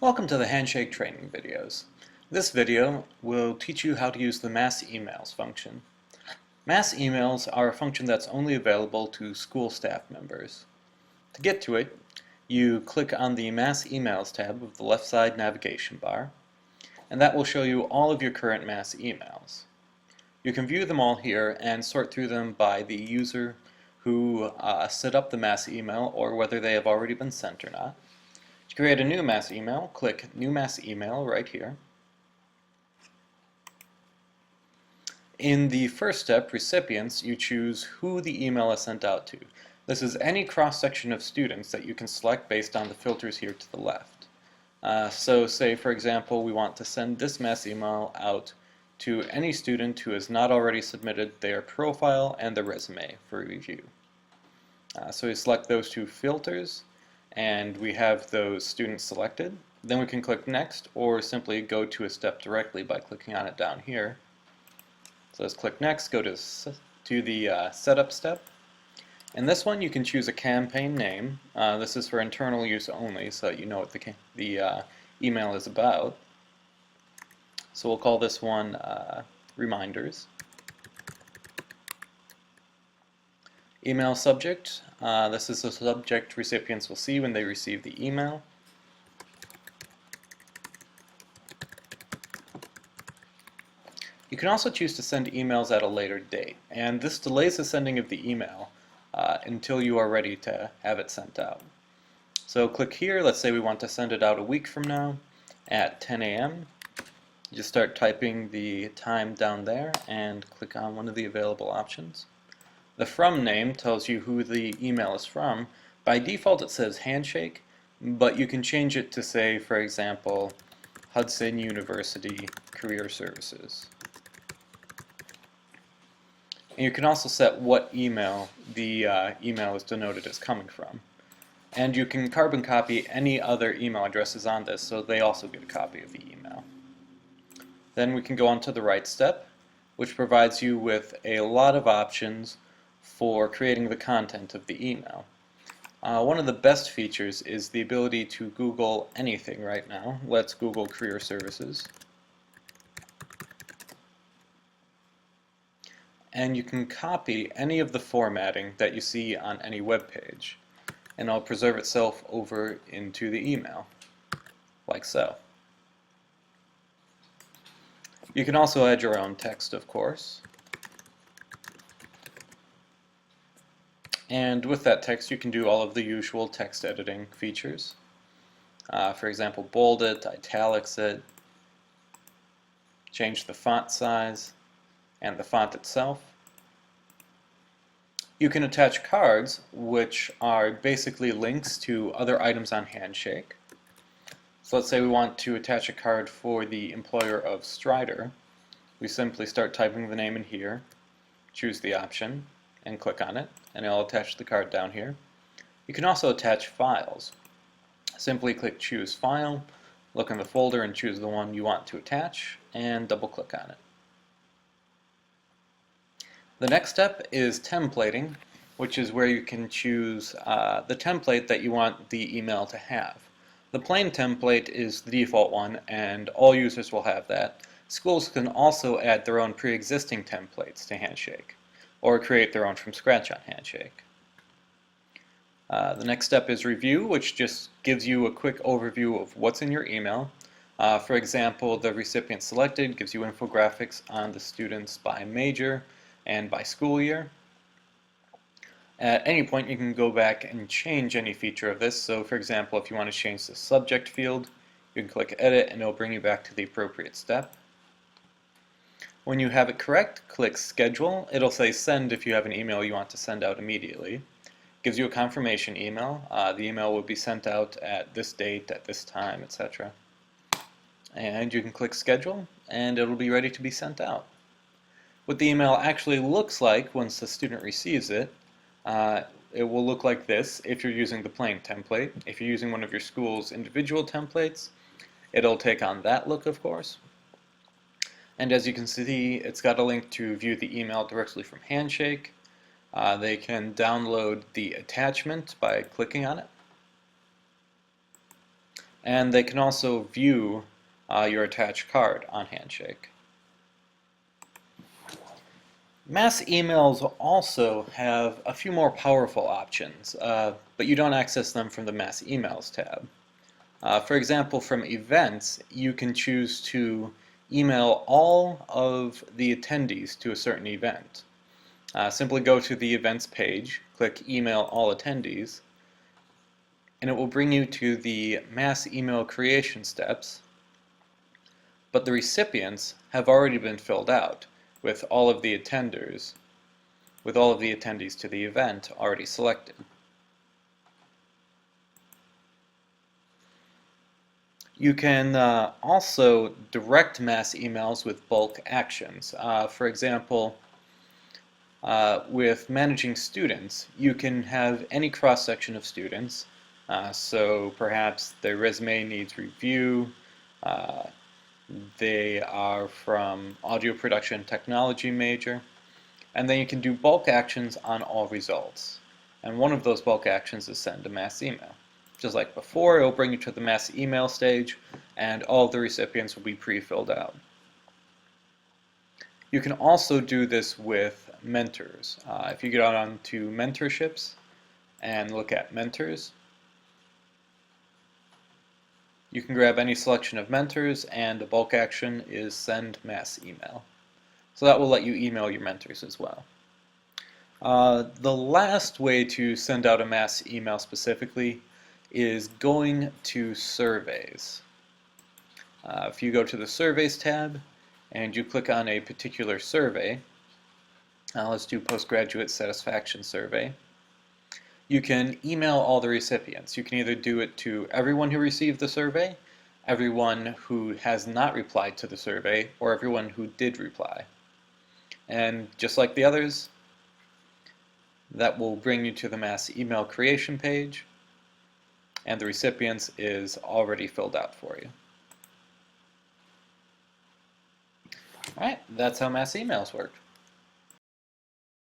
Welcome to the Handshake training videos. This video will teach you how to use the mass emails function. Mass emails are a function that's only available to school staff members. To get to it, you click on the Mass Emails tab of the left side navigation bar, and that will show you all of your current mass emails. You can view them all here and sort through them by the user who set up the mass email or whether they have already been sent or not. To create a new mass email, click New Mass Email right here. In the first step, Recipients, you choose who the email is sent out to. This is any cross-section of students that you can select based on the filters here to the left. So say, for example, we want to send this mass email out to any student who has not already submitted their profile and their resume for review. So we select those two filters, and we have those students selected. Then we can click Next, or simply go to a step directly by clicking on it down here. So let's click Next, go to the Setup step. In this one you can choose a campaign name. This is for internal use only, so that you know what the email is about. So we'll call this one Reminders. Email subject, this is the subject recipients will see when they receive the email. You can also choose to send emails at a later date, and this delays the sending of the email until you are ready to have it sent out. So click here, let's say we want to send it out a week from now at 10 a.m. You just start typing the time down there and click on one of the available options. The From name tells you who the email is from. By default it says Handshake, but you can change it to say, for example, Hudson University Career Services. And you can also set what email the email is denoted as coming from. And you can carbon copy any other email addresses on this, so they also get a copy of the email. Then we can go on to the right step, which provides you with a lot of options for creating the content of the email. One of the best features is the ability to Google anything right now. Let's Google Career Services. And you can copy any of the formatting that you see on any web page, and it'll preserve itself over into the email, like so. You can also add your own text, of course. And with that text you can do all of the usual text editing features. For example, bold it, italics it, change the font size and the font itself. You can attach cards, which are basically links to other items on Handshake. So let's say we want to attach a card for the employer of Strider. We simply start typing the name in here, choose the option, and click on it, and it'll attach the card down here. You can also attach files. Simply click Choose File, look in the folder and choose the one you want to attach, and double click on it. The next step is templating, which is where you can choose the template that you want the email to have. The plain template is the default one, and all users will have that. Schools can also add their own pre-existing templates to Handshake, or create their own from scratch on Handshake. The next step is Review, which just gives you a quick overview of what's in your email. For example, the recipient selected gives you infographics on the students by major and by school year. At any point you can go back and change any feature of this. So for example, if you want to change the subject field, you can click Edit and it'll bring you back to the appropriate step. When you have it correct, click Schedule. It'll say Send if you have an email you want to send out immediately. It gives you a confirmation email. The email will be sent out at this date, at this time, etc. And you can click Schedule and it'll be ready to be sent out. What the email actually looks like once the student receives it, it will look like this if you're using the plain template. If you're using one of your school's individual templates, it'll take on that look, of course. And as you can see, it's got a link to view the email directly from Handshake. They can download the attachment by clicking on it. and they can also view your attached card on Handshake. Mass emails also have a few more powerful options, but you don't access them from the Mass Emails tab. For example, from Events, you can choose to email all of the attendees to a certain event. Simply go to the Events page, click Email All Attendees, and it will bring you to the mass email creation steps, but the recipients have already been filled out with all of the attendees to the event already selected. You can also direct mass emails with bulk actions. For example, with managing students, you can have any cross-section of students. So perhaps their resume needs review, they are from audio production technology major, and then you can do bulk actions on all results. And one of those bulk actions is send a mass email. Just like before, it will bring you to the mass email stage, and all of the recipients will be pre-filled out. You can also do this with mentors. If you get out onto mentorships and look at mentors, you can grab any selection of mentors, and the bulk action is send mass email. So that will let you email your mentors as well. The last way to send out a mass email specifically is going to surveys. If you go to the surveys tab and you click on a particular survey, let's do postgraduate satisfaction survey, you can email all the recipients. You can either do it to everyone who received the survey, everyone who has not replied to the survey, or everyone who did reply. And just like the others, that will bring you to the mass email creation page, and the recipients is already filled out for you. Alright, that's how mass emails work.